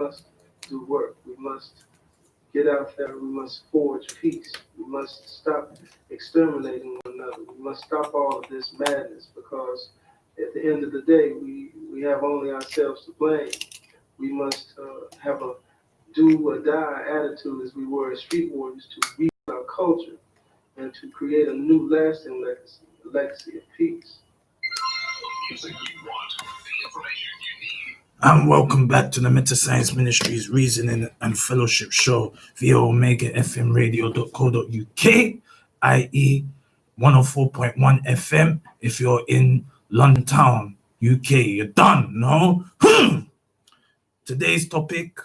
must do work. We must get out there. We must forge peace. We must stop exterminating one another. We must stop all of this madness because at the end of the day, we have only ourselves to blame. We must have a do or die attitude as we were as street warriors to rebuild our culture and to create a new lasting legacy, a legacy of peace. And welcome back to the Metascience Ministries Reasoning and Fellowship Show via Omega FM Radio.co.uk, i.e. 104.1 FM. If you're in London Town, UK, you're done, no? Today's topic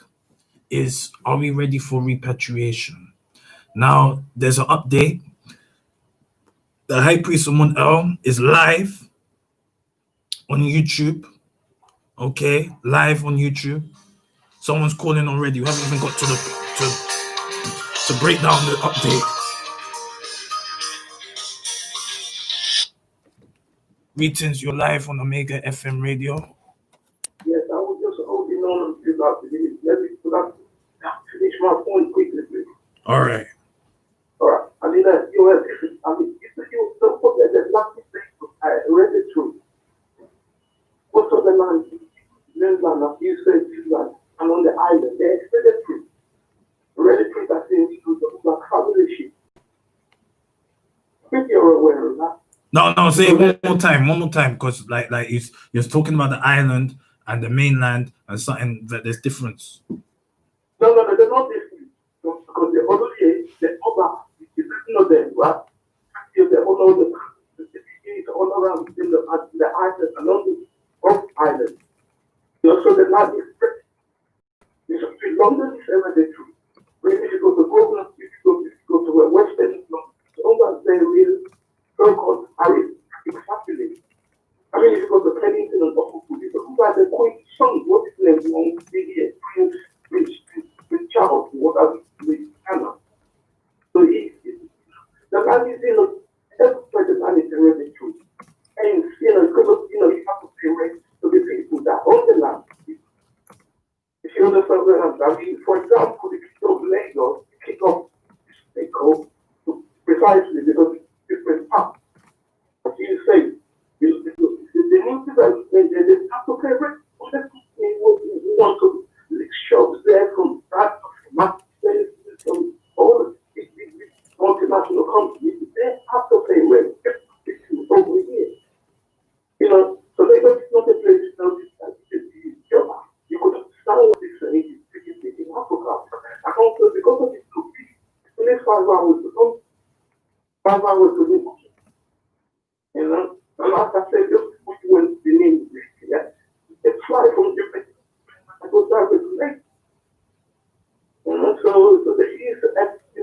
is, are we ready for repatriation? Now, there's an update. The High Priest Amun is live on YouTube. Okay, live on YouTube. Someone's calling already. We haven't even got to break down the update. Greetings, you're live on Omega FM Radio. Yes, I was just holding on to that. Let me finish my point quickly, please. All right. I mean, you don't put the last thing I read it through. Most of the land, as you said, and on the island, they extended through. Read it through that thing to the family ship. If you're aware of that. No, say it one more time, because like you're talking about the island and the mainland and something that there's difference. No, they're not different. Because the other day, the other, is not them, right? The all around in the island and on the off island. So the land is spread. It's London is ever the truth. If you go to Brooklyn, if you go to Western London, sometimes they will so-called exactly. I mean, if you go to Kennington and Liverpool, who are the Queen's son, what is his name? Prince Charles, what are with Anna? So the land is, every the land is already true. And, because, you have to pay rent to the people that own the land. If you understand what I mean, for example, the people of Lagos, kick off they go precisely because it's different paths. As you say, they need to they have to pay rent. We want to lick shops there from that, from all the multinational companies. They have to pay rent over here. So Lagos is not a place you could understand what this is in Africa. And also because of this the next 5 hours to come, 5 hours to do. And like I said, just which one's the name, yeah? They fly from different, I go down to the lake. So the east the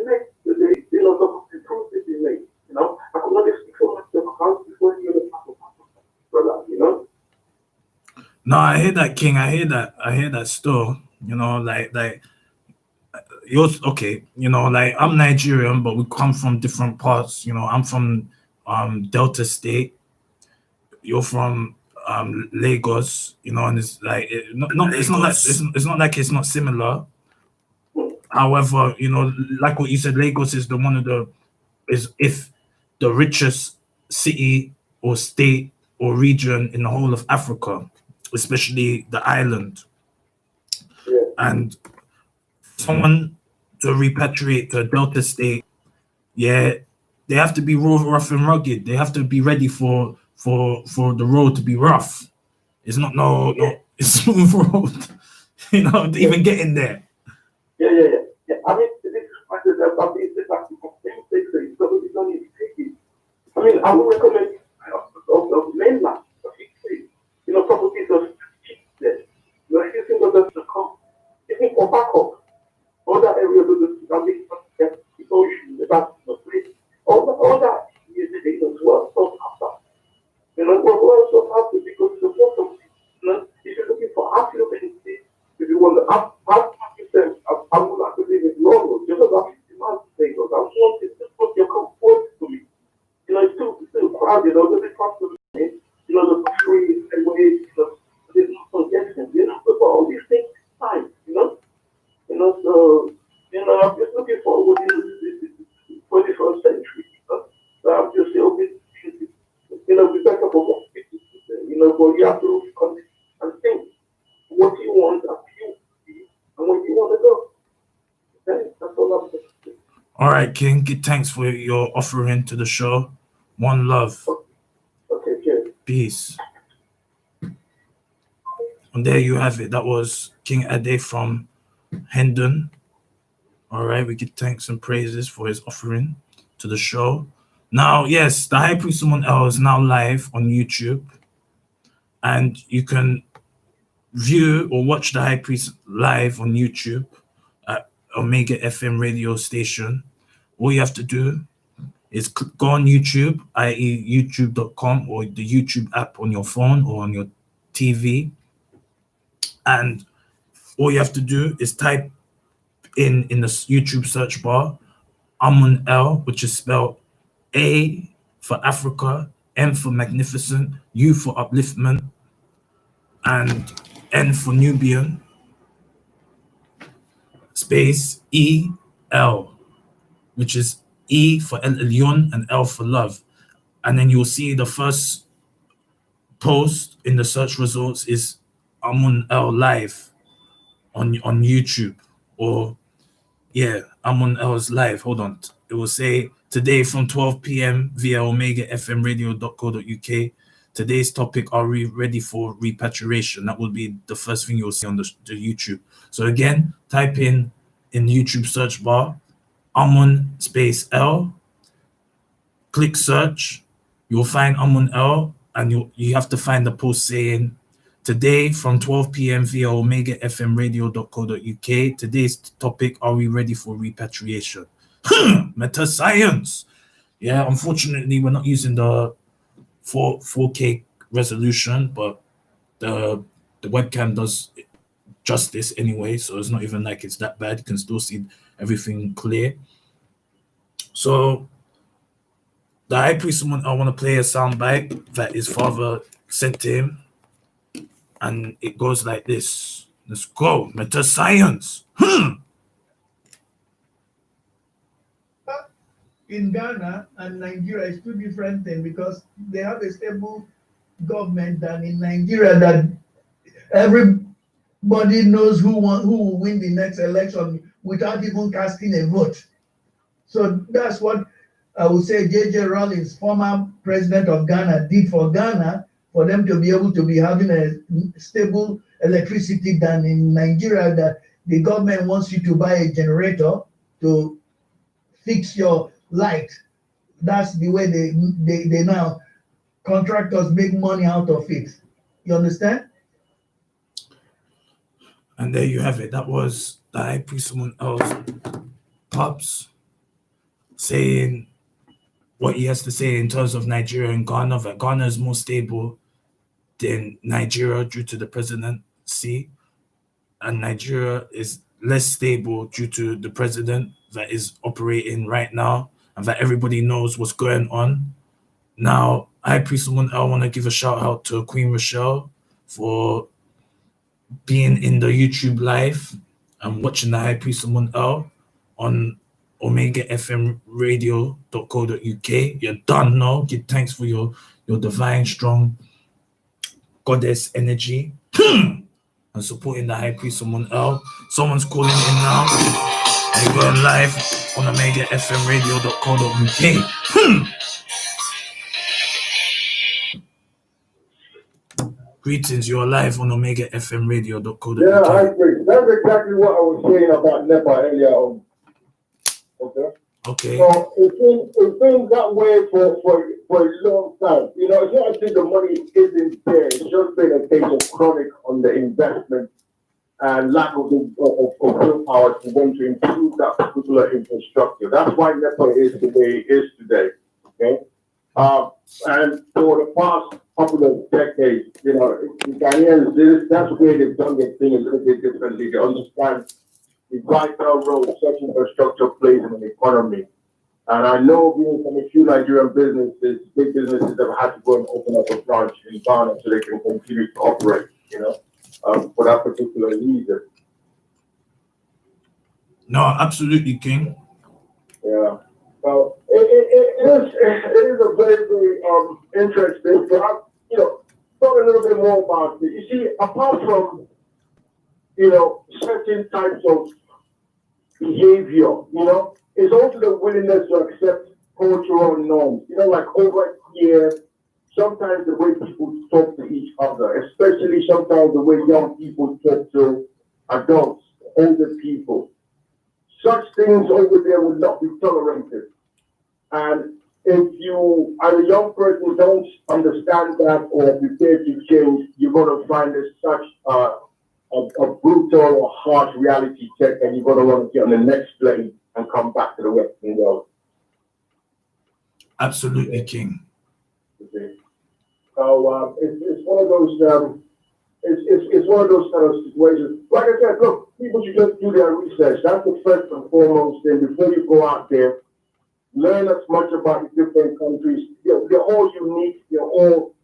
lake, the improve the lake, I could not speak for myself, I can't speak for any other brother, No, I hear that, King. I hear that still. Like you're okay. Like I'm Nigerian, but we come from different parts. I'm from Delta State. You're from Lagos. And it's like it's not like it's not similar. However, like what you said, Lagos is if the richest city or state or region in the whole of Africa, especially the island. Yeah. And someone to repatriate to a Delta state, they have to be rough and rugged. They have to be ready for the road to be rough. It's not it's smooth road, to even get in there. Yeah. I mean, this is what it's not easy to take it. I mean, I would recommend of mainland, properties of cheap there. You're using the come. Even for backup, other areas of the ocean, the back of the place, all that is as well. So after, we're also after because the bottom, if you're looking for affluency, if you want to have yourself, I would like to live in London, just about 50 miles to Lagos. I want to put your comfort to me. It's still crowded, although they cost the money, the free and ways, there's no congestion, but all these things, fine, So, I'm just looking forward to the 21st century. So I'm just hoping, be better for more people. But you have to come and think what you want and you be and where you want to go. Okay? That's all I'm saying. All right, King. Give thanks for your offering to the show. One love. Okay, cheers. Peace. And there you have it. That was King Ade from Hendon. All right, we give thanks and praises for his offering to the show. Now, yes, the High Priest Someone Else is now live on YouTube, and you can view or watch the High Priest live on YouTube at Omega FM radio station. All you have to do is go on YouTube, i.e. youtube.com or the YouTube app on your phone or on your TV, and all you have to do is type in the YouTube search bar Amun L, which is spelled A for Africa, M for magnificent, U for upliftment, and N for Nubian, space E-L, which is E for El Elyon and L for love. And then you'll see the first post in the search results is Amun L live on YouTube. Or Amun L's live. Hold on. It will say today from 12 p.m. via omegafmradio.co.uk. Today's topic, are we ready for repatriation? That will be the first thing you'll see on the YouTube. So again, type in YouTube search bar, Amun space L, click search. You'll find Amun L, and you have to find the post saying, today from 12 p.m. via omegafmradio.co.uk. Today's topic, are we ready for repatriation? Metascience. Yeah, unfortunately, we're not using the 4K resolution, but the webcam does justice anyway, so it's not even like it's that bad. You can still see everything clear. So the High Priest, I want to play a soundbite that his father sent to him, and it goes like this. Let's go. Metascience. In Ghana and Nigeria, it's two different things because they have a stable government than in Nigeria that everybody knows who will win the next election without even casting a vote. So that's what I would say J.J. Rawlings, former president of Ghana, did for Ghana, for them to be able to be having a stable electricity than in Nigeria, that the government wants you to buy a generator to fix your light. That's the way they now, contractors make money out of it. You understand? And there you have it. That was the High Priest, someone else, Pops, saying what he has to say in terms of Nigeria and Ghana, that Ghana is more stable than Nigeria due to the presidency, and Nigeria is less stable due to the president that is operating right now, and that everybody knows what's going on. Now, High Priest, I want to give a shout out to Queen Rochelle for being in the YouTube live and watching the High Priest L on omegafmradio.co.uk. You're done now. Give thanks for your divine, strong goddess energy and supporting the High Priest L. Someone's calling in now. And you're going live on omegafmradio.co.uk. Greetings, you're live on omegafmradio.co.uk. Yeah, I agree. That's exactly what I was saying about NEPA earlier on. Okay. So it's been that way for a long time. It's not as if the money isn't there. It's just been a case of chronic on the investment and lack of willpower to want to improve that particular infrastructure. That's why NEPA is the way it is today. Okay. And for the past couple of decades, the Ghanaians, that's where they've done their thing a little bit differently. They understand the vital role such infrastructure plays in an economy. And I know being from a few Nigerian businesses, big businesses have had to go and open up a branch in Ghana so they can continue to operate, for that particular reason. No, absolutely, King. Yeah. So it is a very, very interesting. But talk a little bit more about it. You see, apart from certain types of behavior, it's also the willingness to accept cultural norms. Like over here, sometimes the way people talk to each other, especially sometimes the way young people talk to adults, older people. Such things over there would not be tolerated. And if you, as a young person, don't understand that or prepare to change, you're going to find it such a brutal or harsh reality check, and you're going to want to get on the next plane and come back to the Western world. Absolutely, King. Okay. So it's one of those. It's one of those kind of situations. Like I said, look, people should just do their research. That's the first and foremost thing before you go out there. Learn as much about the different countries. They're all unique. They're all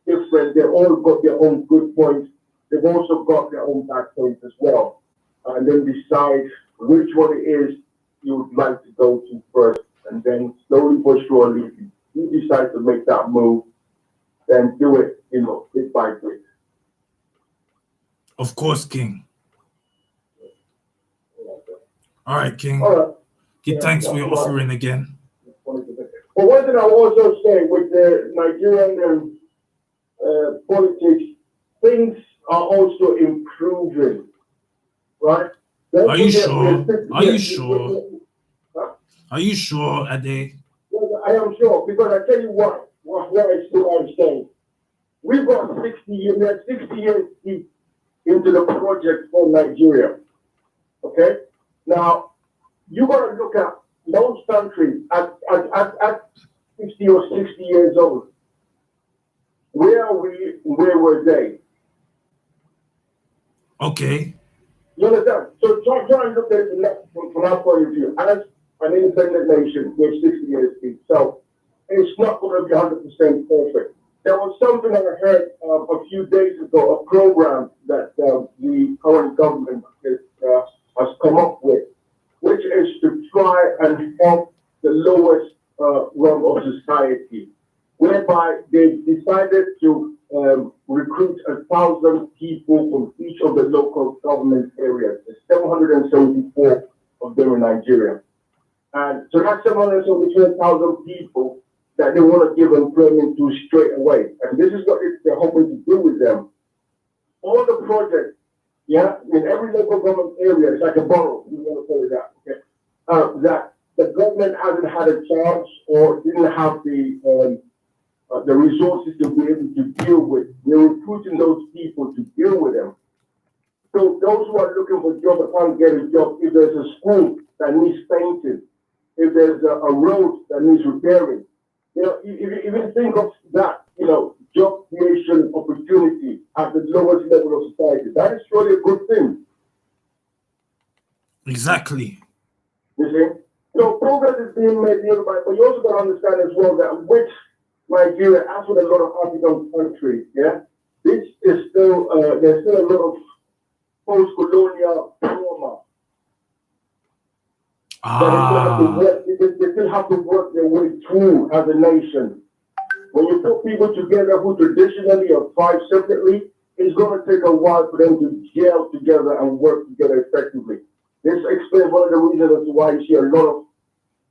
different. They've all got their own good points. They've also got their own bad points as well. And then decide which one it is you would like to go to first. And then slowly but surely, if you decide to make that move, then do it, bit by bit. Of course, King. All right, King. All right. Give thanks for your offering again. But one thing I will also say with the Nigerian politics, things are also improving, right? Are you sure? Are you sure? Are you sure, Ade? Yes, I am sure, because I tell you what I still understand. We've got 60 years, we are 60 years deep into the project for Nigeria. Okay? Now, you got to look at most countries at 50 or 60 years old. Where are we? Where were they? Okay. You understand? So try and look at it from our point of view. As an independent nation, we're 60 years deep. So it's not going to be 100% perfect. There was something I heard a few days ago, a program that the current government has come up with, which is to try and help the lowest rung of society, whereby they decided to recruit 1,000 people from each of the local government areas. There's 774 of them in Nigeria. And so that's 774,000 people that they want to give employment to straight away. And this is what they're hoping to do with them. All the projects, in every local government area, it's like a borough, you want to call it that, okay? That the government hasn't had a chance or didn't have the resources to be able to deal with. They're recruiting those people to deal with them. So those who are looking for a job but can't get a job, if there's a school that needs painting, if there's a road that needs repairing, if you think of that, job creation opportunity at the lowest level of society, that is surely a good thing. Exactly. You see? So progress is being made, but you also got to understand as well that with Nigeria, as with a lot of African countries, this is still, there's still a lot of post-colonial trauma. They still have to work their way through as a nation. When you put people together who traditionally are thrived separately, it's going to take a while for them to gel together and work together effectively. This explains one of the reasons as to why you see a lot of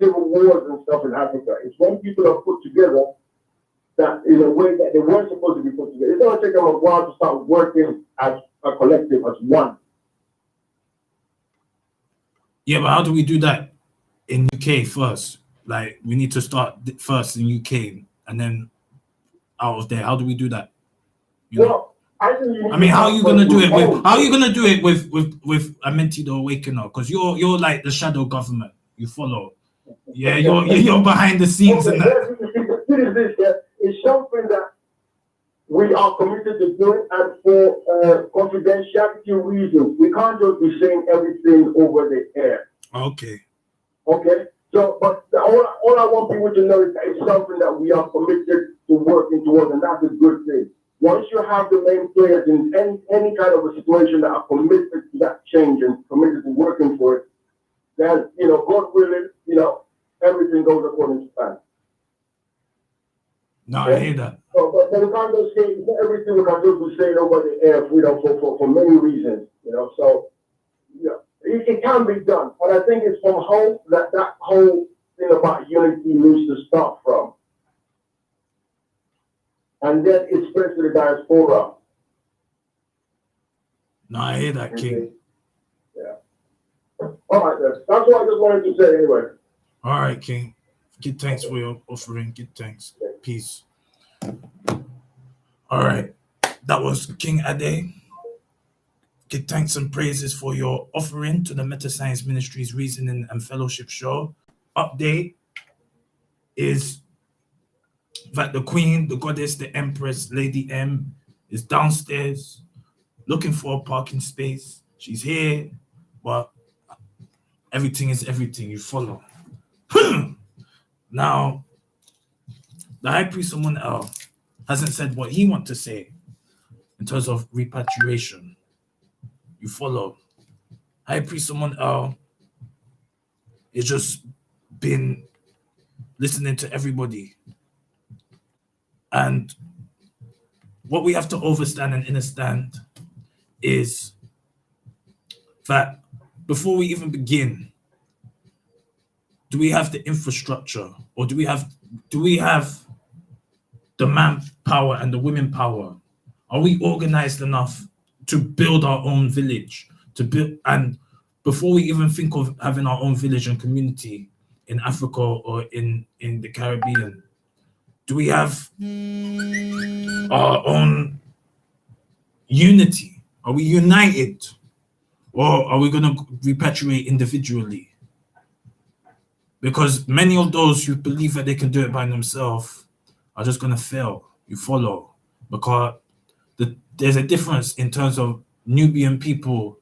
civil wars and stuff in Africa. It's when people are put together that in a way that they weren't supposed to be put together. It's going to take them a while to start working as a collective, as one. Yeah, but how do we do that in UK first? Like, we need to start first in UK and then out of there. How do we do that? Well, I mean, how are you gonna do it with? How are you gonna do it with Amenti the Awakener? Because you're like the shadow government. You follow. Yeah, you're behind the scenes and that. It's something that we are committed to doing, and for confidentiality reasons, we can't just be saying everything over the air. Okay. So, but all I want people to know is that it's something that we are committed to working towards, and that's a good thing. Once you have the main players in any kind of a situation that are committed to that change and committed to working for it, then, God willing, everything goes according to plan. No, I hear that. So, but we can't just say everything we can do to say over the air for many reasons, So, it can be done, but I think it's from home that whole thing about unity needs to start from, and then it spreads to the diaspora. No, I hear that, King. Yeah. All right, then. That's what I just wanted to say anyway. All right, King. Give thanks for your offering. Give thanks. Peace. All right. That was King Ade. Give thanks and praises for your offering to the Metascience Ministries Reasoning and Fellowship Show. Update is that the Queen, the Goddess, the Empress, Lady M, is downstairs looking for a parking space. She's here, but everything is everything. You follow. Now, the High Priest Amun hasn't said what he wants to say in terms of repatriation. You follow. High Priest Amun is just been listening to everybody. And what we have to understand and understand is that before we even begin, do we have the infrastructure, or do we have the manpower and the women power? Are we organized enough to build our own village, and before we even think of having our own village and community in Africa or in the Caribbean, do we have our own unity? Are we united? Or are we going to repatriate individually? Because many of those who believe that they can do it by themselves are just going to fail. You follow? Because there's a difference in terms of Nubian people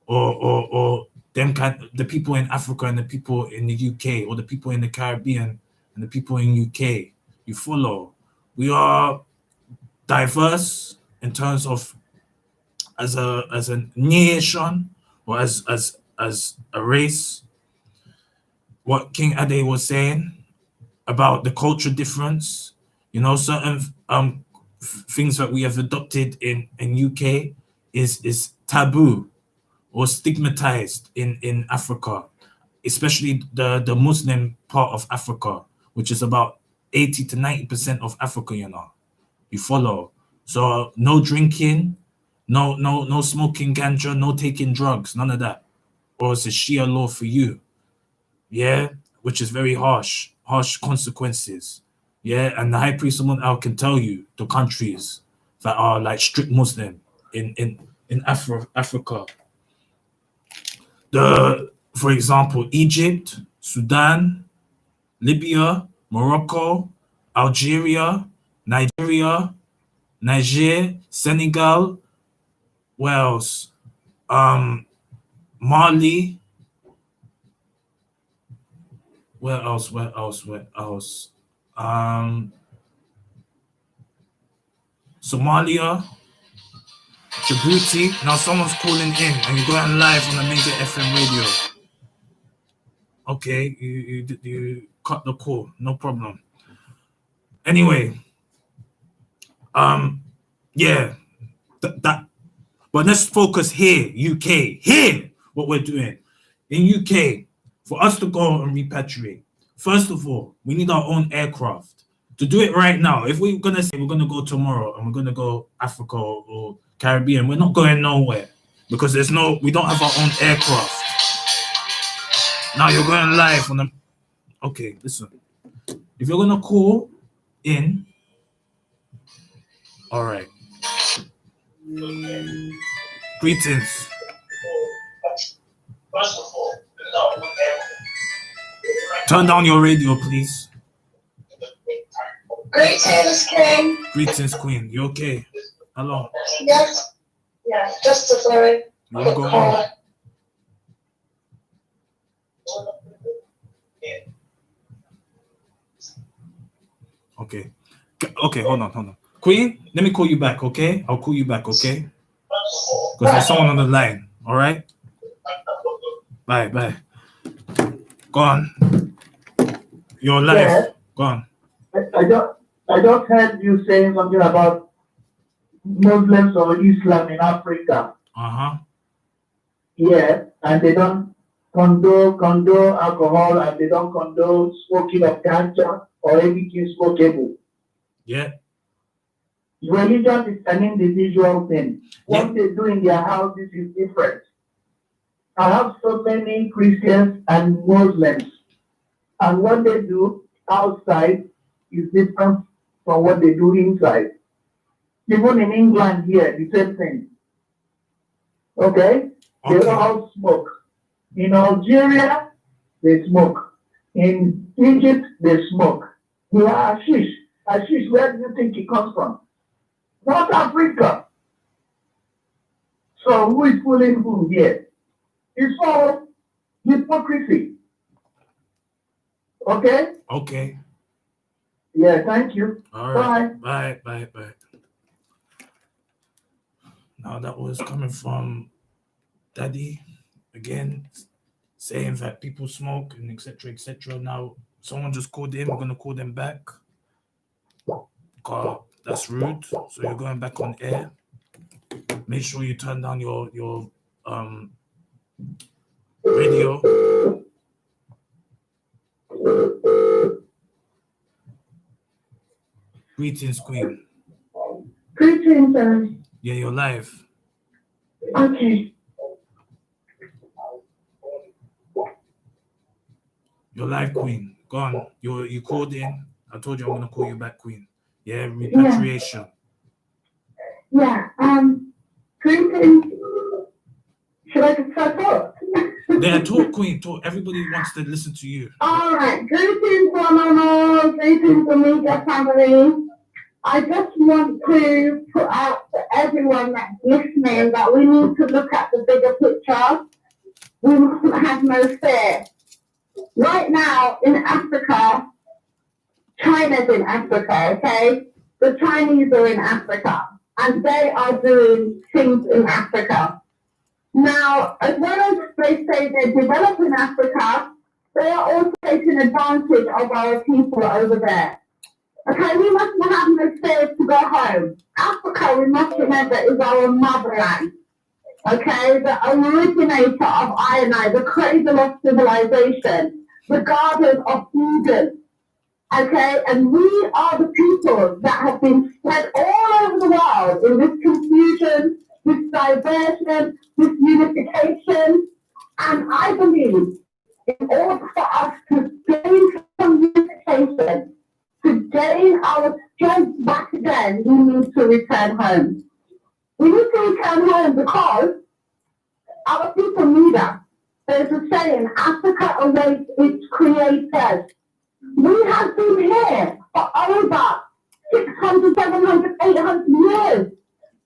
or the people in Africa and the people in the UK, or the people in the Caribbean and the people in UK. You follow? We are diverse in terms of as a nation, or as a race. What King Ade was saying about the culture difference, certain things that we have adopted in UK is taboo or stigmatized in Africa, especially the Muslim part of Africa, which is about 80 to 90% of Africa. You follow? So no drinking, no smoking ganja, no taking drugs, none of that, or it's a Shia law for you. Yeah, which is very harsh consequences. Yeah, and the High Priest Amun can tell you the countries that are like strict Muslim in Africa. For example, Egypt, Sudan, Libya, Morocco, Algeria, Nigeria, Niger, Senegal, where else? Mali. Where else? Somalia, Djibouti. Now someone's calling in and you're going live on the major FM radio. Okay, you cut the call, no problem. Anyway, yeah, that. But let's focus here, UK. Here, what we're doing in UK. For us to go and repatriate, first of all, we need our own aircraft. To do it right now, if we're going to say we're going to go tomorrow and we're going to go Africa or Caribbean, we're not going nowhere because we don't have our own aircraft. Now you're going live on them. Okay, listen. If you're going to call in, all right. Greetings. First of all, turn down your radio, please. Greetings, King. Greetings, Queen. You okay? Hello. Yes. Yeah, just a very quick call. Okay. Okay, hold on. Queen, let me call you back, okay? I'll call you back, okay? Because there's someone on the line, all right? Bye. Go on. Your life. Yeah. Go on. I just heard you saying something about Muslims or Islam in Africa. Uh-huh. Yeah, and they don't condone alcohol, and they don't condone smoking of ganja or anything smokable. Yeah. Religion is an individual thing. What they do in their houses is different. I have so many Christians and Muslims, and what they do outside is different from what they do inside. Even in England here, the same thing. Okay? They all smoke. In Algeria, they smoke. In Egypt, they smoke. Yeah, hashish. Hashish, where do you think it comes from? North Africa. So who is fooling who here? It's all hypocrisy. Okay? Okay. Yeah, thank you. All right. Bye. Now that was coming from Daddy again, saying that people smoke and etc. Now someone just called in. We're gonna call them back. God, that's rude. So you're going back on air. Make sure you turn down your radio. Greetings, Queen. Greetings, Yeah, you're live. okay. You're live, Queen. Go on. You called in. I told you I'm gonna call you back, Queen. Yeah, repatriation. Yeah, greetings. Should I just start off? Yeah, talk, Queen. Talk. Everybody wants to listen to you. All right, greetings, one and all. Greetings, Amiga family. I just want to put out to everyone that's listening that we need to look at the bigger picture. We mustn't have no fear. Right now in Africa, China's in Africa, okay? The Chinese are in Africa, and they are doing things in Africa. Now, as well as they say they're developing Africa, they are also taking advantage of our people over there. Okay, we must not have no fear to go home. Africa, we must remember, is our motherland. Okay, the originator of I, the cradle of civilization, the garden of Eden. Okay, and we are the people that have been spread all over the world in this confusion, this diversion, this unification. And I believe in order for us to gain some unification, to gain our strength back again, we need to return home. We need to return home because our people need us. There's a saying, Africa awaits its creators. We have been here for over 600, 700, 800 years,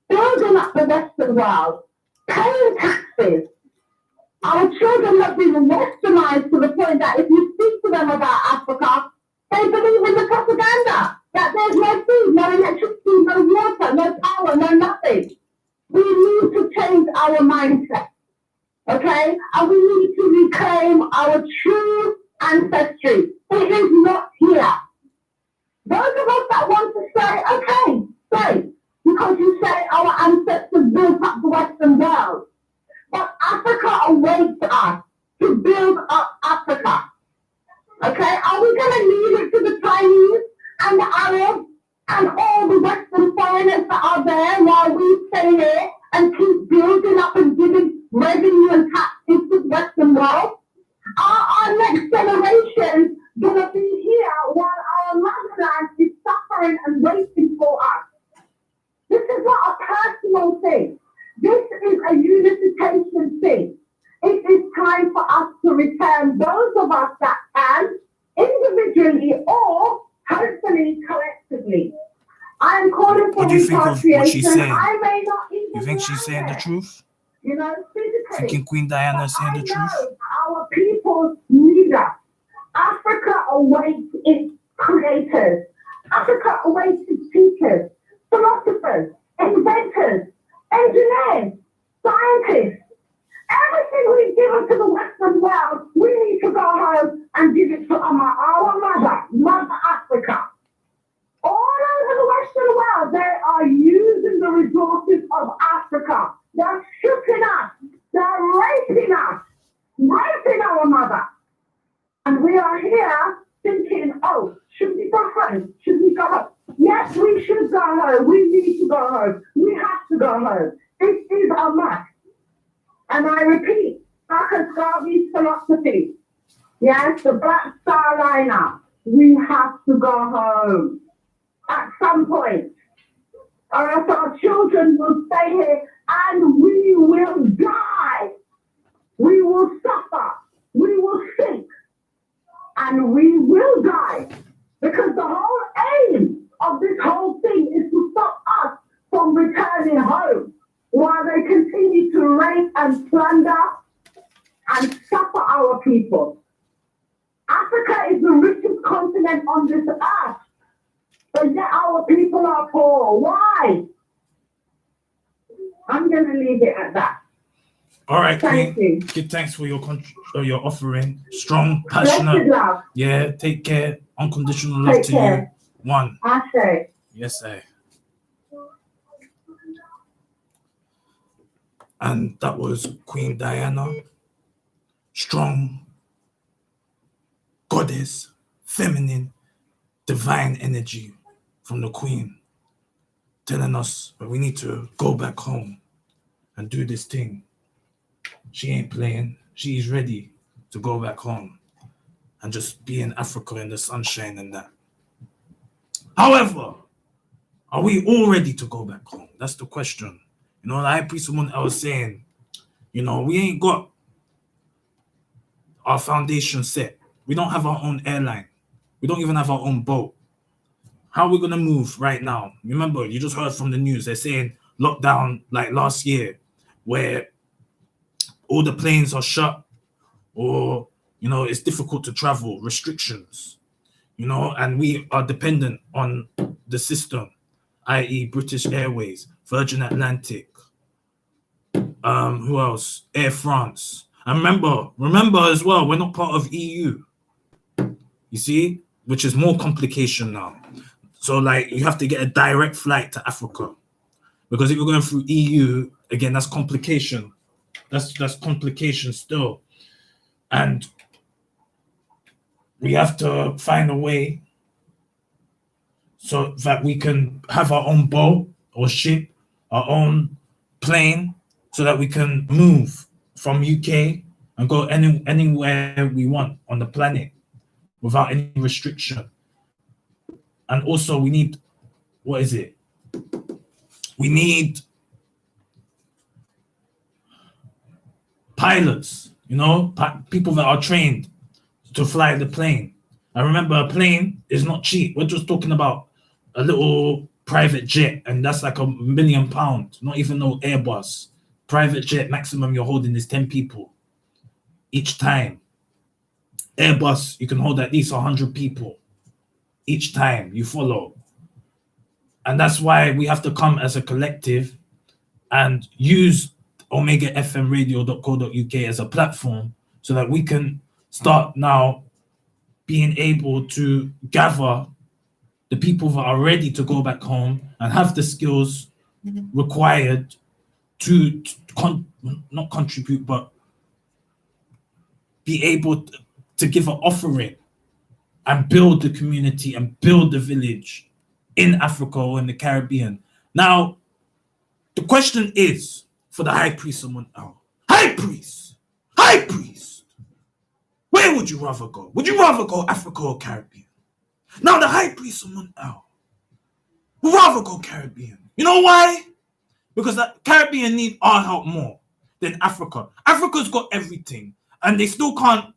building up the Western world, paying taxes. Our children have been westernized to the point that if you speak to them about Africa, they believe in the propaganda, that there's no food, no electricity, no water, no power, no nothing. We need to change our mindset, okay? And we need to reclaim our true ancestry. It is not here. Those of us that want to say, okay, say, because you say our ancestors built up the Western world. But Africa awaits us to build up Africa. Okay? Are we going to leave it to the Chinese and the Arabs and all the Western foreigners that are there while we stay here and keep building up and giving revenue and tax into the Western world? Are our next generation going to be here while our motherland is suffering and waiting for us? This is not a personal thing. This is a unification thing. It is time for us to return, those of us that can, individually or hopefully collectively. I am calling for What do you think of what she's saying? I may not even You think she's saying the truth? You know, physically. Thinking Queen Diana is saying the truth? Our people need us. Africa awaits its creators. Africa awaits its teachers, philosophers, inventors, engineers, scientists. Everything we've given to the Western world, we need to go home and give it to our Mother Africa. All over the Western world, they are using the resources of Africa. They're stripping us. They're raping us. Raping our mother. And we are here thinking, oh, should we go home? Should we go home? Yes, we should go home. We need to go home. We have to go home. It is a must. And I repeat, Marcus Garvey's philosophy. Yes, the Black Star Liner. We have to go home at some point. Or else our children will stay here and we will die. We will suffer. We will sink. And we will die. Because the whole aim of this whole thing is to stop us from returning home while they continue to rape and plunder and suffer our people. Africa is the richest continent on this earth, but yet our people are poor. Why? I'm going to leave it at that. All right, Thank Queen. you. Give thanks for your your offering. Strong, Blessed passionate. love. Yeah, take care. Unconditional love Take to care. you. One. I say. Yes, sir. And that was Queen Diana. Strong, goddess, feminine, divine energy from the Queen, telling us that we need to go back home and do this thing. She ain't playing. She's ready to go back home and just be in Africa in the sunshine and that. However, are we all ready to go back home? That's the question. You know, the High Priest Amun, I was saying, you know, we ain't got our foundation set. We don't have our own airline. We don't even have our own boat. How are we going to move right now? Remember, you just heard from the news. They're saying lockdown like last year where all the planes are shut or, you know, it's difficult to travel, restrictions, you know, and we are dependent on the system, i.e. British Airways, Virgin Atlantic, who else? Air France. And remember as well, we're not part of EU, you see, which is more complication now. So like you have to get a direct flight to Africa because if you're going through EU, again, that's complication. That's complication still. And we have to find a way so that we can have our own boat or ship, our own plane, so that we can move from UK and go anywhere we want on the planet without any restriction. And also we need, what is it? We need pilots, you know, people that are trained to fly the plane. I remember a plane is not cheap. We're just talking about a little private jet, and that's like £1 million, not even no Airbus. Private jet, maximum you're holding is 10 people each time. Airbus, you can hold at least 100 people each time you follow. And that's why we have to come as a collective and use OmegaFMRadio.co.uk as a platform so that we can start now being able to gather the people that are ready to go back home and have the skills required to not contribute, but be able to give an offering and build the community and build the village in Africa or in the Caribbean. Now, the question is for the High Priest, High Priest, where would you rather go? Would you rather go Africa or Caribbean? Now, the High Priest, would rather go Caribbean. You know why? Because the Caribbean need our help more than Africa. Africa's got everything, and they still can't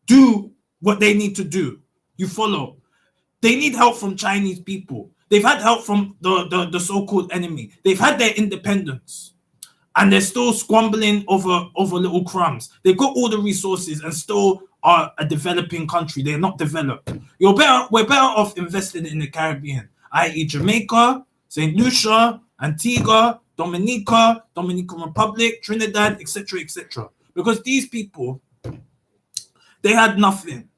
do what they need to do. You follow? They need help from Chinese people. They've had help from the so-called enemy. They've had their independence, and they're still squabbling over little crumbs. They've got all the resources and still are a developing country. They're not developed. We're better off investing in the Caribbean, i.e. Jamaica, St. Lucia, Antigua, Dominica, Dominican Republic, Trinidad, etc., etc. Because these people, They had nothing.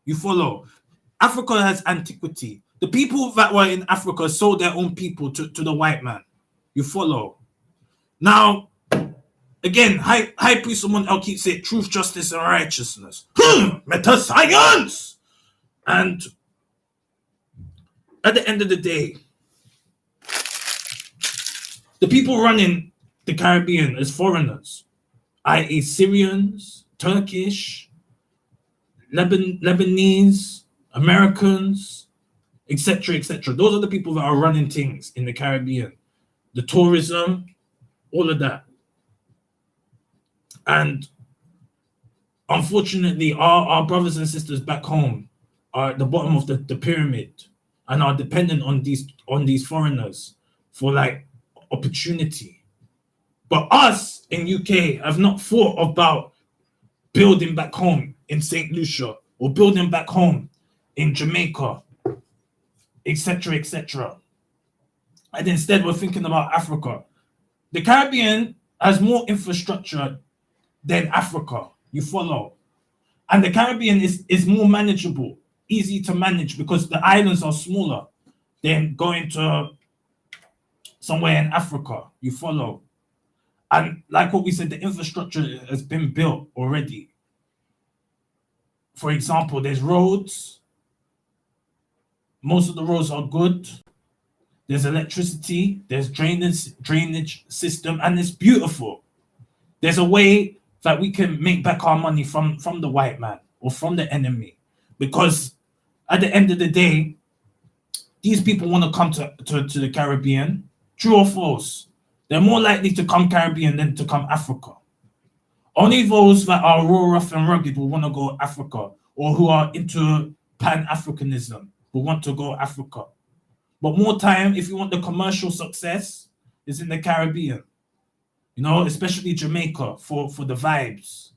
You follow? Africa has antiquity. The people that were in Africa sold their own people to the white man. You follow? Now, again, High Priest someone else keeps saying truth, justice, and righteousness. Metascience! And at the end of the day, the people running the Caribbean as foreigners, i.e. Syrians, Turkish, Lebanese, Americans, etc., etc. Those are the people that are running things in the Caribbean. The tourism, all of that. And unfortunately, our brothers and sisters back home are at the bottom of the pyramid and are dependent on these foreigners for like opportunity. But us in UK have not thought about building back home in St. Lucia or building back home in Jamaica, etc., etc. And instead, we're thinking about Africa. The Caribbean has more infrastructure than Africa. You follow? And the Caribbean is more manageable, easy to manage because the islands are smaller than going to somewhere in Africa. You follow? And like what we said, the infrastructure has been built already. For example, there's roads. Most of the roads are good. There's electricity. There's drainage system, and it's beautiful. There's a way that we can make back our money from the white man or from the enemy, because at the end of the day, these people want to come to the Caribbean. True or false? They're more likely to come Caribbean than to come Africa. Only those that are raw, rough, and rugged will want to go Africa, or who are into Pan-Africanism will want to go Africa. But more time, if you want the commercial success, is in the Caribbean. You know, especially Jamaica for the vibes.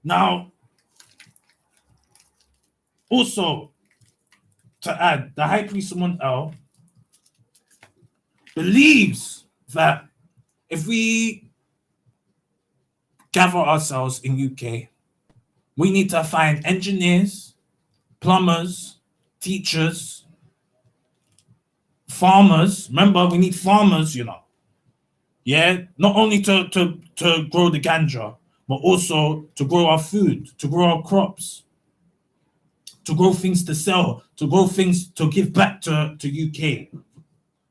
Now, also, to add, the High Priest Amun El believes that if we gather ourselves in UK, we need to find engineers, plumbers, teachers, farmers. Remember, we need farmers, you know. Yeah, not only to grow the ganja, but also to grow our food, to grow our crops, to grow things to sell, to grow things to give back to UK,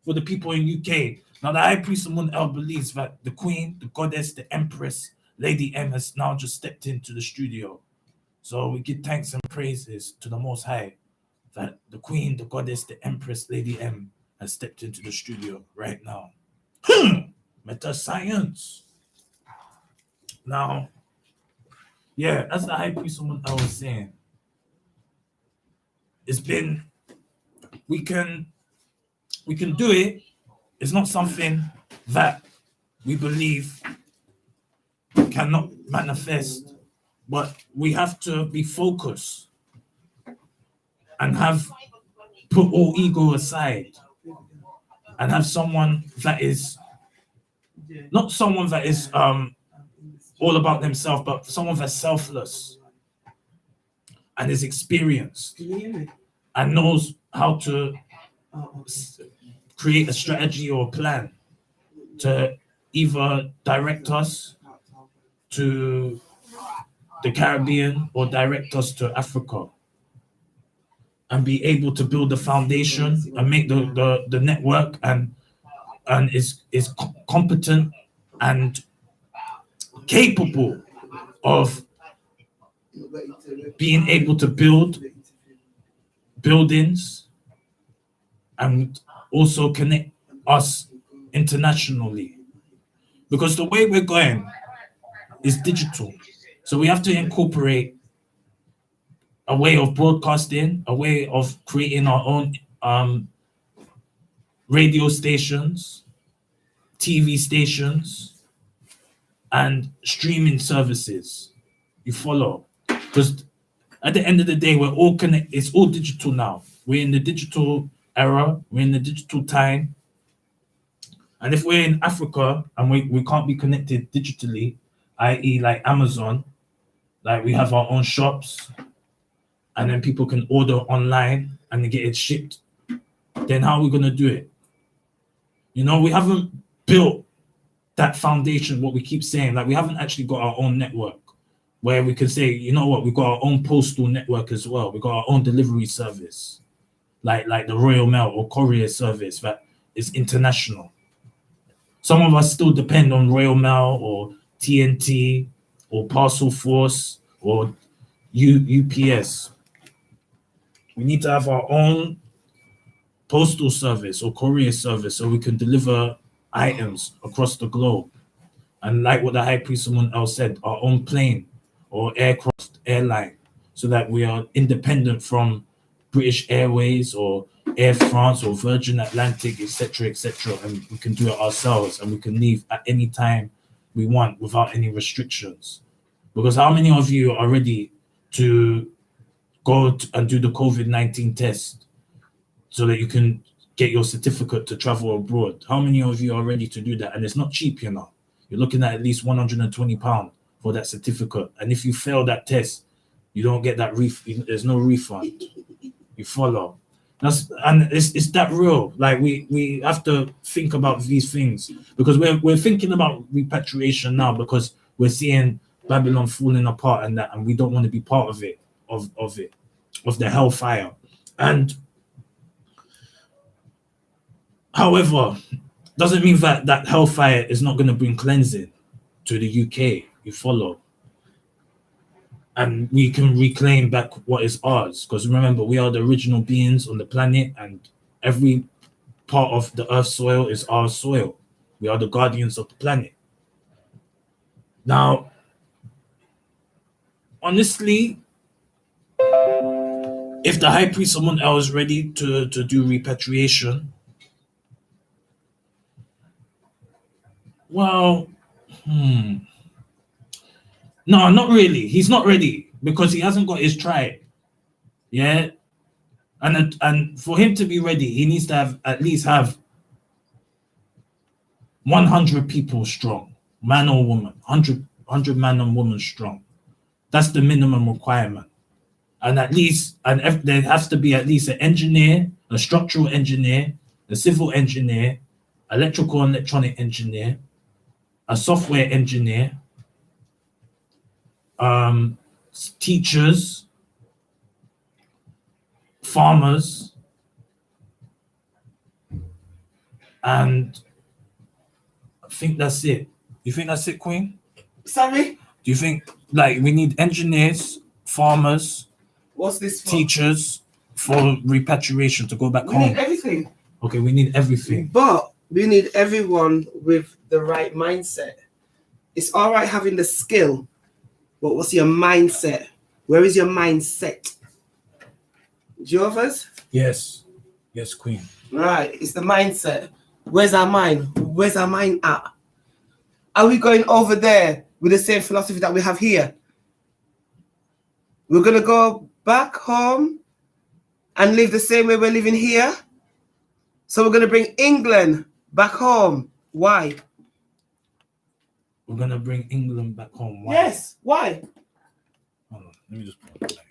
for the people in UK. Now, the High Priest Amun El believes that the Queen, the Goddess, the Empress, Lady M has now just stepped into the studio. So we give thanks and praises to the Most High that the Queen, the Goddess, the Empress, Lady M has stepped into the studio right now. Metascience. Now, yeah, as the High Priest Amun El was saying, it's been, we can do it. It's not something that we believe cannot manifest, but we have to be focused and have put all ego aside and have someone that is not someone that is all about themselves, but someone that's selfless and is experienced and knows how to create a strategy or a plan to either direct us to the Caribbean or direct us to Africa, and be able to build the foundation and make the network and is competent and capable of being able to build buildings and also connect us internationally. Because the way we're going is digital. So we have to incorporate a way of broadcasting, a way of creating our own radio stations, TV stations, and streaming services. You follow? Because at the end of the day, we're all connected. It's all digital now. We're in the digital era. We're in the digital time. And if we're in Africa and we can't be connected digitally, i.e. like Amazon, Like we have our own shops, and then people can order online and they get it shipped, then how are we gonna do it? You know, we haven't built that foundation, what we keep saying, like we haven't actually got our own network where we can say, you know what, we've got our own postal network as well. We've got our own delivery service, like the Royal Mail or courier service that is international. Some of us still depend on Royal Mail or TNT or Parcel Force or UPS. We need to have our own postal service or courier service so we can deliver items across the globe. And like what the High Priest someone else said, our own plane or aircraft airline, so that we are independent from British Airways or Air France or Virgin Atlantic, etc., and we can do it ourselves and we can leave at any time we want without any restrictions. Because how many of you are ready to go and do the COVID-19 test so that you can get your certificate to travel abroad? How many of you are ready to do that? And it's not cheap, you know. You're looking at least £120 for that certificate. And if you fail that test, you don't get that there's no refund. You follow. It's that real. Like we have to think about these things because we're thinking about repatriation now because we're seeing Babylon falling apart and that, and we don't want to be part of it, of the hellfire. And however, doesn't mean that hellfire is not going to bring cleansing to the UK. You follow. And we can reclaim back what is ours. Because remember, we are the original beings on the planet, and every part of the earth's soil is our soil. We are the guardians of the planet. Now, honestly, if the High Priest someone else is ready to do repatriation, well, no, not really. He's not ready because he hasn't got his tribe. Yeah. And for him to be ready, he needs to at least have 100 people strong, man or woman, 100 man and woman strong. That's the minimum requirement. And there has to be at least an engineer, a structural engineer, a civil engineer, electrical and electronic engineer, a software engineer, teachers, farmers, and I think that's it. You think that's it, Queen? Sorry? Do you think like we need engineers, farmers, What's this for? teachers for repatriation to go back We home? need everything. Okay, we need everything. But we need everyone with the right mindset. It's all right having the skill, but what's your mindset? Where is your mindset? Jehovah's? Yes, Queen. Right, it's the mindset. Where's our mind? Where's our mind at? Are we going over there with the same philosophy that we have here? We're going to go back home and live the same way we're living here? So we're going to bring England back home. Why? We're going to bring England back home. Why? Yes, why? Hold on, let me just put it back.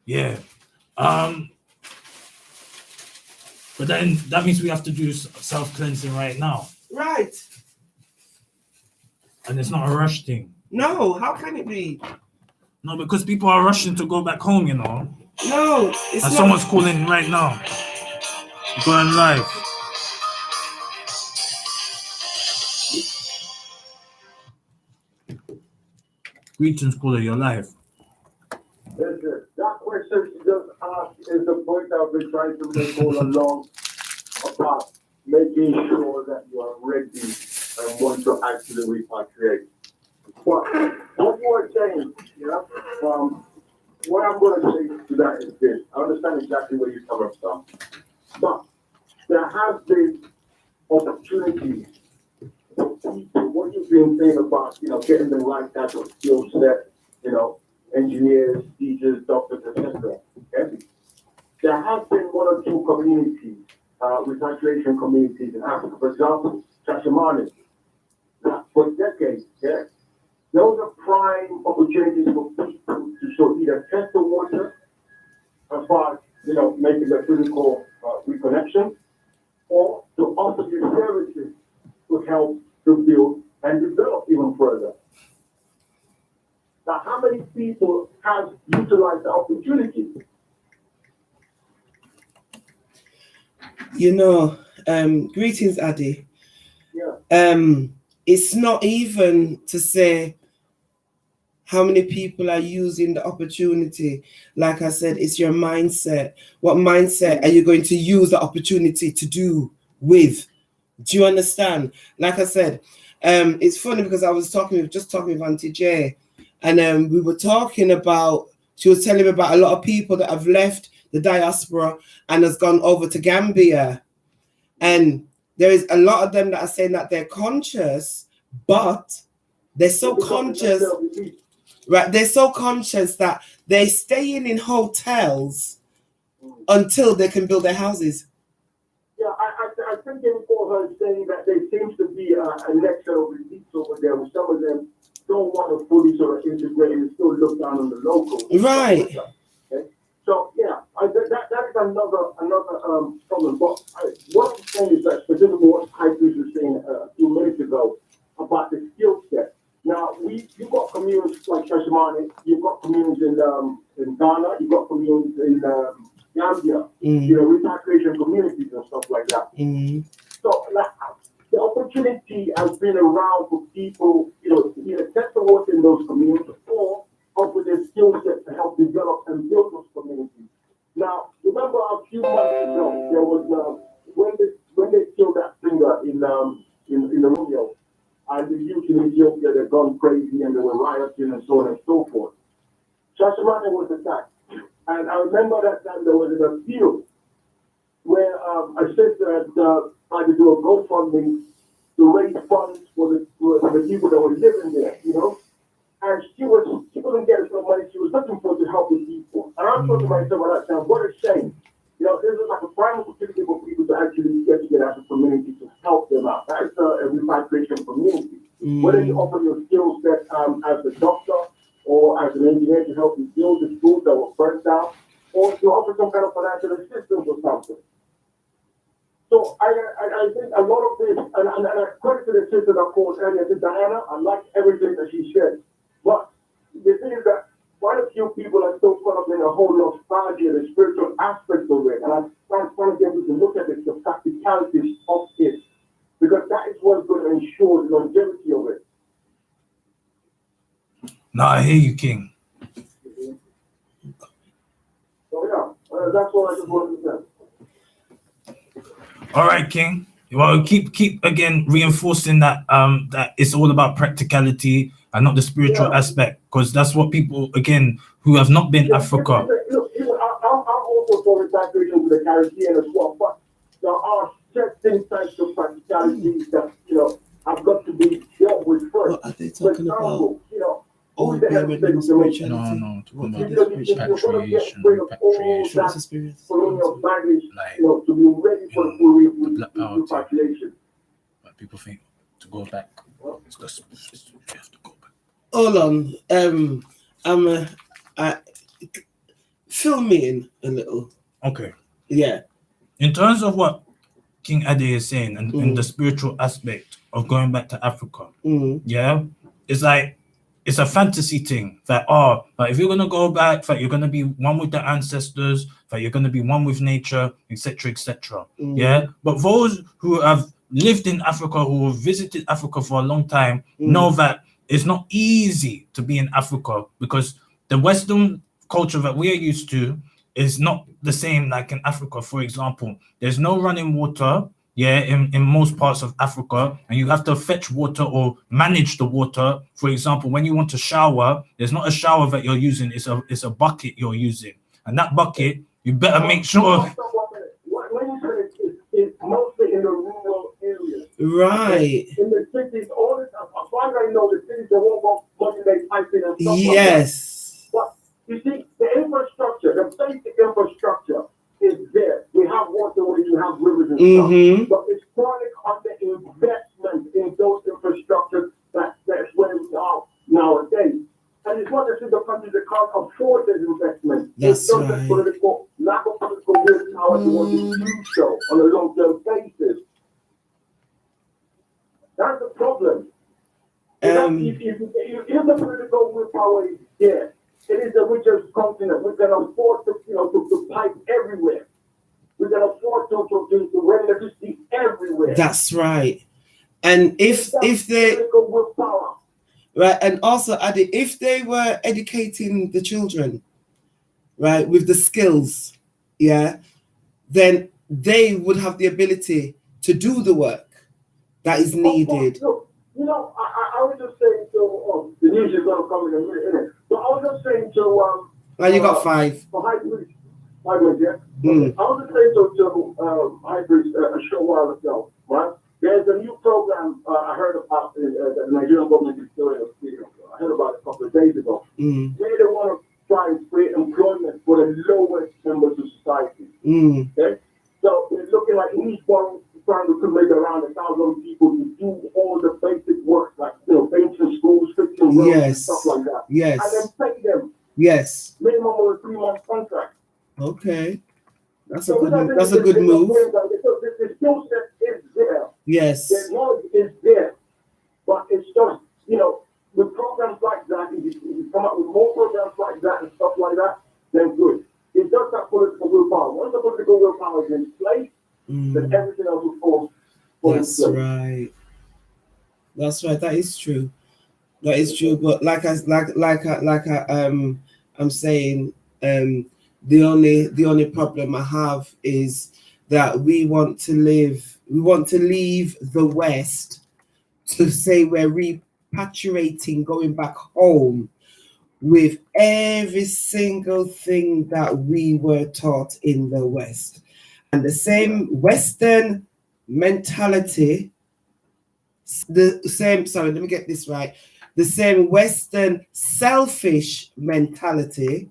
Yeah. But then that means we have to do self-cleansing right now. Right. And it's not a rush thing. No, how can it be? No, because people are rushing to go back home, you know. No, it's And not. someone's calling right now. Going live. Greetings, caller, you're live. Listen, that question she just asked is the point I've been trying to make all along about making sure that you are ready and want to actually repatriate. But what you are saying, what I'm going to say to that is this. I understand exactly where you're coming from. But there has been opportunities for people, what you've been saying about, getting the right type of skill set, engineers, teachers, doctors, etc. Okay? There have been one or two communities, repatriation communities in Africa. For example, Shashamane, that for decades, those are prime opportunities for people to show either test the water as far as, making the physical reconnection, or to offer you services to help to build and develop even further. Now, how many people have utilized the opportunity? Greetings, Addy. Yeah. It's not even to say how many people are using the opportunity. Like I said, it's your mindset. What mindset are you going to use the opportunity to do with? Do you understand? Like I said, it's funny because I was talking with Auntie J, and we were talking about, she was telling me about a lot of people that have left the diaspora and has gone over to Gambia. And there is a lot of them that are saying that they're conscious, but they're so conscious, right? They're so conscious that they're staying in hotels until they can build their houses. Yeah, I think in for her saying that there seems to be a lecture of elites over there, where some of them don't want to fully sort of integrate and still look down on the locals. Right. Okay. So yeah, that is another problem. But what I'm saying is that specifically what High Priest was saying a few minutes ago about the skill set. Now you've got communities like Shashamane, you've got communities in Ghana, you've got communities in Gambia, repatriation communities and stuff like that. So the opportunity has been around for people, to either test the water in those communities or offer their skill set to help develop and build those communities. Now, remember a few months ago, there was when they killed that singer in the Romeo, and the youth in Ethiopia, they'd gone crazy and they were rioting and so on and so forth. Shashamane was attacked. And I remember that time there was an appeal where a sister had tried to do a GoFundMe to raise funds for the people that were living there, And she couldn't get as much money. She was looking for to help the people. And I thought to myself at that time, what a shame. This is like a prime opportunity for people to actually get together as a community to help them out. That's a repatriation community. Whether you offer your skill set as a doctor or as an engineer to help you build the schools that were burnt down, or to offer some kind of financial assistance or something. So I think a lot of this, and I credit to the sister that called earlier, to Diana, I like everything that she said. But the thing is that quite a few people are still caught up in a whole nostalgia, the spiritual aspect of it. And I'm trying to get people to look at it, the practicalities of it. Because that is what's going to ensure the longevity of it. No, I hear you, King. So yeah, that's what I just wanted to say. All right, King. Well, keep again reinforcing that that it's all about practicality and not the spiritual aspect, because that's what people again who have not been Africa. Look, I'm also for repatriation to the Caribbean as well, but there are certain types of practicalities that have got to be dealt with first. What are they talking about? No, repatriation. What's the spirit? Baggage, to be ready for the full black power repatriation. But people think to go back. You have to go back. Hold on. Fill me in a little. Okay. Yeah. In terms of what King Ade is saying and in the spiritual aspect of going back to Africa, yeah, it's like it's a fantasy thing that but if you're gonna go back, that you're gonna be one with the ancestors, that you're gonna be one with nature, etc., etc. Yeah, but those who have lived in Africa, who have visited Africa for a long time, know that it's not easy to be in Africa because the Western culture that we are used to is not the same like in Africa. For example, there's no running water. Yeah, in most parts of Africa, and you have to fetch water or manage the water. For example, when you want to shower, there's not a shower that you're using, it's a bucket you're using. And that bucket, you better make sure. When you say it's mostly in the rural areas. Right. In the cities, all this, as far as I know, the cities, they won't go modern-day piping and stuff like that. Yes. But you see, the infrastructure, the basic infrastructure is there. We have water where you have rivers and stuff. But it's chronic under investment in those infrastructures. That's where we are now countries that can't afford this investment. That's it's just right. a political lack of political willpower to want to do so on a long-term basis. That's the problem. If the political willpower is there, it is the richest continent. We can afford to pipe everywhere. We can afford to run electricity everywhere. That's right. And if they political willpower. right, and also Adi, if they were educating the children, right, with the skills, yeah, then they would have the ability to do the work that is needed. Look, I was just saying to the news is going to come in a minute, innit? So I was just saying to Now you got 5. for high priest, yeah. Mm. I was just saying to high priest a short while ago, right? There's a new program I heard about the Nigerian government is doing. I heard about it a couple of days ago. Mm. Where they want to try and create employment for the lowest members of society. Mm. Okay, so it's looking like each one trying to maybe around 1,000 people to do all the basic work, like painting schools, fixing roads, and Yes. stuff like that. Yes. And then pay them Yes. minimum of a 3-month contract. Okay. That's So a good move. The skill set is there. Yes. The knowledge is there. But it's just, with programs like that, if you come up with more programs like that and stuff like that, then good. It's just that political willpower. Once the political willpower is in place, then everything else will fall into That's place. right. That's right. That is true. That is true. But I'm saying, the only problem I have is that we want to leave the West to say we're repatriating, going back home with every single thing that we were taught in the West. And the same Western mentality, the same Western selfish mentality,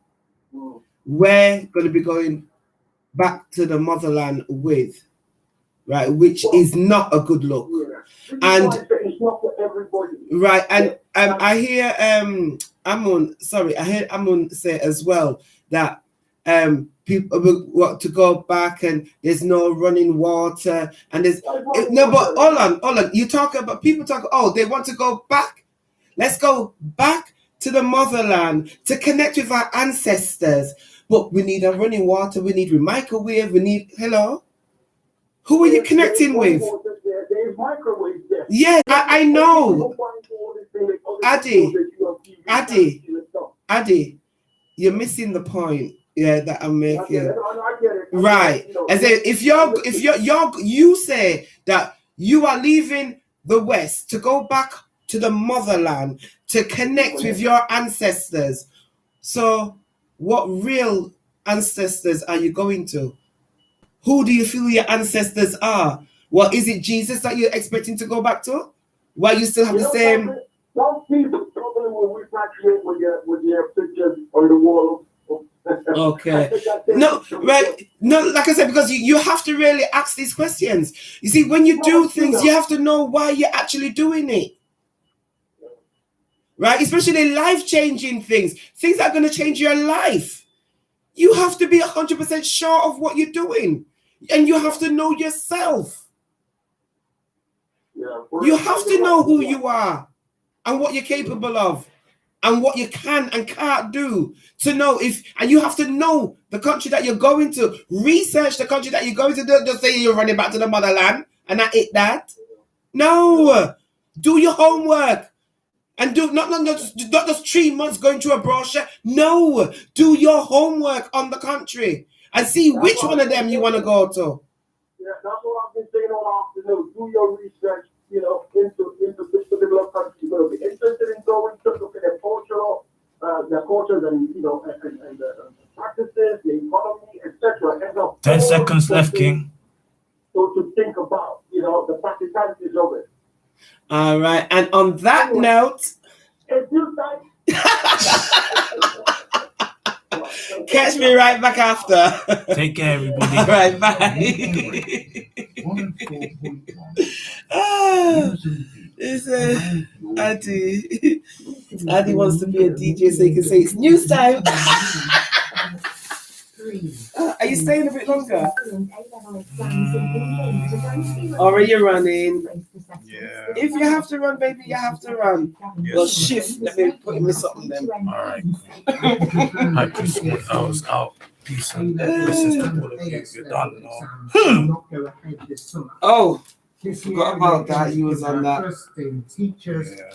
we're going to be going back to the motherland with, right, which is not a good look. And it's not for everybody. right, and I hear Amun say as well that people will want to go back and there's no running water and there's no, but hold on. You talk about people talk, they want to go back. Let's go back to the motherland to connect with our ancestors. But we need a running water, we need a microwave, we need hello. Who are you connecting with? There's microwaves there. Yeah, I know. Addy, you're missing the point. Yeah, that I'm making. Right. As if you say that you are leaving the West to go back to the motherland to connect with your ancestors. So what real ancestors are you going to? Who do you feel your ancestors are? Well, is it Jesus that you're expecting to go back to? While you still have the same. Some people probably will repatriate with your pictures on the wall. Okay. No, right. No, like I said, because you have to really ask these questions. You see, when you do things, you have to know why you're actually doing it. Right? Especially life-changing things that are going to change your life. You have to be 100% sure of what you're doing. And you have to know yourself. You have to know who you are and what you're capable of and what you can and can't do to know and you have to know the country that you're going to, research the country that you're going to. Don't just say you're running back to the motherland and I ate that. No, do your homework and do not just 3 months going through a brochure. No, do your homework on the country and see which one of them you want to go to. Yeah, that's what I've been saying all afternoon. Do your research, into this particular country. You're going to be interested in going to look at their cultures and the practices, the economy, etc. 10 seconds left, King. So to think about, the practicalities of it. All right, and on that note, catch me right back after. Take care, everybody. All right, bye. It's Auntie. Addy wants to be a DJ so he can say it's news time. Are you staying a bit longer? Or are you running? Yeah. If you have to run, baby, you have to run. Well, shift. Let me put me something then. All right. High priest, I was out. Peace and blessings to all of you. You're done now. Oh, forgot about that. You was on that. Yeah.